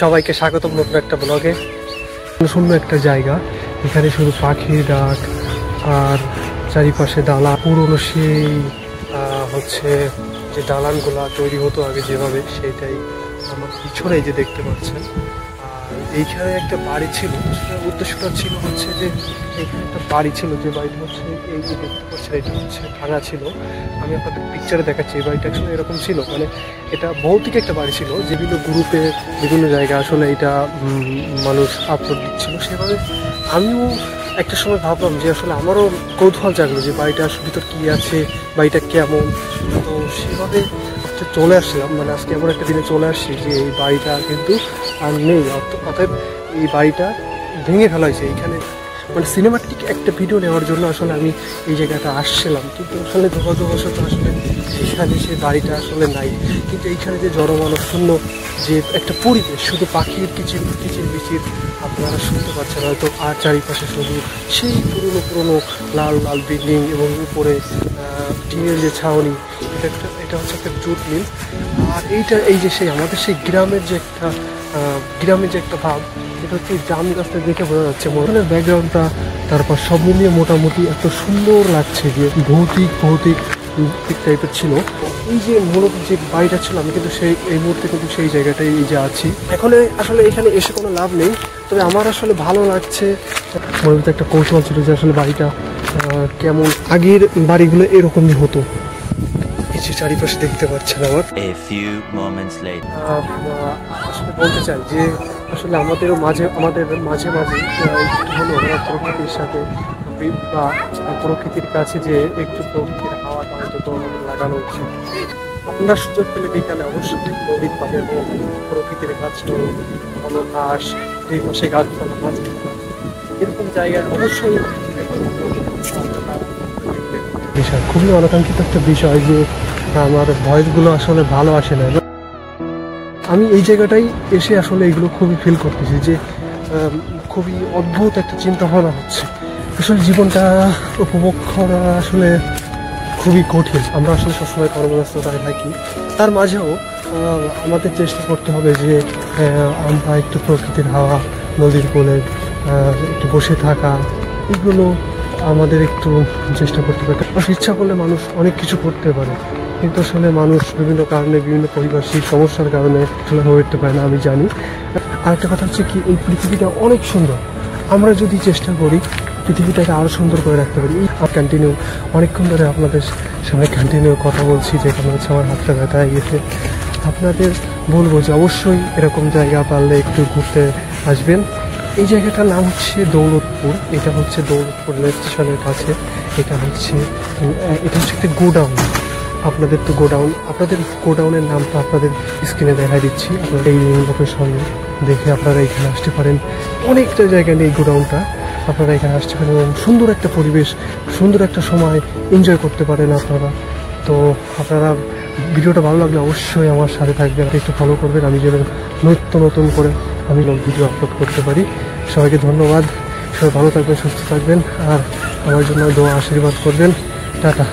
সবাইকে স্বাগতম নতুন একটা ব্লগে। শূন্য একটা জায়গা, এখানে শুধু পাখির ডাক আর চারিপাশে দালান, পুরনো সেই হচ্ছে যে দালানগুলা তৈরি হতো আগে যেভাবে, সেইটাই আমার পিছনে যে দেখতে পাচ্ছেন। আর এইখানে একটা বাড়ি ছিল, উদ্দেশ্যটা ছিল হচ্ছে যে এখানে একটা বাড়ি ছিল, যে বাড়িটা হচ্ছে এই যে দেখতে পাচ্ছেন এটা হচ্ছে ভাঙা ছিল। আমি আপনাদের পিকচারে দেখাচ্ছি, এই বাড়িটা আসলে এরকম ছিল, মানে এটা ভৌতিক একটা বাড়ি ছিল, যেগুলো গ্রুপে বিভিন্ন জায়গায় আসলে এটা মানুষ আপলোড দিচ্ছিল। সেভাবে আমিও একটা সময় ভাবলাম যে আসলে আমারও কৌতূহল জাগলো যে বাড়িটার ভিতর কী আছে, বাড়িটা কেমন। তো সেভাবে চলে আসলাম, মানে আজকে এমন একটা দিনে চলে আসছি যে এই বাড়িটা কিন্তু আর নেই, অর্থাৎ এই বাড়িটা ভেঙে ফেলা হয়েছে। এইখানে মানে সিনেমাটিক একটা ভিডিও নেওয়ার জন্য আসলে আমি এই জায়গাটা আসছিলাম, কিন্তু আসলে দুর্ভাগ্যবশত আসলে এখানে সেই বাড়িটা আসলে নাই। কিন্তু এইখানে যে জনমানবশূন্য যে একটা পরিবেশ, শুধু পাখির কিচির বিচির আপনারা শুনতে পাচ্ছেন হয়তো, আর চারিপাশে শুধু সেই পুরনো লাল লাল বিল্ডিং এবং উপরে টিনের যে ছাউনি, এটা হচ্ছে একটা জুট মিল। আর এই যে সেই আমাদের সেই গ্রামের যে একটা ভাব, এটা হচ্ছে জাম গাছটা দেখে বোঝা যাচ্ছে। মনের ব্যাকগ্রাউন্ডটা তারপর সব মিলিয়ে মোটামুটি এত সুন্দর লাগছে যে ভৌতিক টাইপের ছিল। এই যে মূলত যে বাড়িটা ছিল, আমি কিন্তু এই মুহূর্তে কিন্তু সেই জায়গাটাই এই যে আছি। এখন আসলে এখানে এসে কোনো লাভ নেই, তবে আমার আসলে ভালো লাগছে। মনের ভিতরে একটা কৌতূহল ছিল যে আসলে বাড়িটা কেমন, আগের বাড়িগুলো এরকমই হতো। এই যে চারিপাশে দেখতে পাচ্ছেন আমার। আসলে বলতে চাই যে আসলে আমাদের মাঝে একটু হলেও আমরা প্রকৃতির সাথে বা প্রকৃতির কাছে যে একটু প্রকৃতির হাওয়াটা অন্তত আমাদের লাগানো উচিত। আপনারা সুযোগ পেলে বিকালে অবশ্যই নদীর পাড়ে প্রকৃতির কাছে কোনো ঘাস, এই পাশে গাছপালা, মাছ, এরকম জায়গায় অবশ্যই বিষয়, খুবই অনাকাঙ্ক্ষিত একটা বিষয় যে আমার ভয়েসগুলো আসলে ভালো আসে না। আমি এই জায়গাটাই এসে আসলে এগুলো খুবই ফিল করতেছি যে খুবই অদ্ভুত একটা চিন্তা ভাবনা হচ্ছে। আসলে জীবনটা উপভোগ করা আসলে খুবই কঠিন। আমরা আসলে সবসময় কর্মব্যস্ততায় থাকি, তার মাঝেও আমাদের চেষ্টা করতে হবে যে আমরা একটু প্রকৃতির হাওয়া, নদীর কোলে একটু বসে থাকা, এগুলো আমাদের একটু চেষ্টা করতে পারে। ইচ্ছা করলে মানুষ অনেক কিছু করতে পারে, কিন্তু আসলে মানুষ বিভিন্ন কারণে, বিভিন্ন পারিপার্শ্বিক সমস্যার কারণে আসলে হয়ে উঠতে পারে না, আমি জানি। আরেকটা কথা হচ্ছে কি, এই পৃথিবীটা অনেক সুন্দর, আমরা যদি চেষ্টা করি পৃথিবীটাকে আরও সুন্দর করে রাখতে পারি। কন্টিনিউ অনেকক্ষণ ধরে আপনাদের সঙ্গে কথা বলছি, যে কারণে হচ্ছে আমার হাতটা ব্যথা হয়ে গেছে। আপনাদের বলবো যে অবশ্যই এরকম জায়গা পারলে একটু ঘুরতে আসবেন। এই জায়গাটার নাম হচ্ছে দৌলতপুর। এটা হচ্ছে দৌলতপুর রেল স্টেশনের কাছে। এটা হচ্ছে একটা গোডাউন। আপনাদের গোডাউনের নামটা আপনাদের স্ক্রিনে দেখা দিচ্ছি। আপনারা এই লোকেশন দেখে আপনারা এখানে আসতে পারেন। অনেকটা জায়গা নিয়ে এই গোডাউনটা, আপনারা এখানে আসতে পারেন এবং সুন্দর একটা পরিবেশ, সুন্দর একটা সময় এনজয় করতে পারেন আপনারা। তো আপনারা ভিডিওটা ভালো লাগলে অবশ্যই আমার সাথে থাকবেন, একটু ফলো করবেন, আমি যেন নতুন করে আমি ভিডিও আপলোড করতে পারি। সবাইকে ধন্যবাদ, সবাই ভালো থাকবেন, সুস্থ থাকবেন, আর আমার জন্য দোয়া আশীর্বাদ করবেন। টাটা।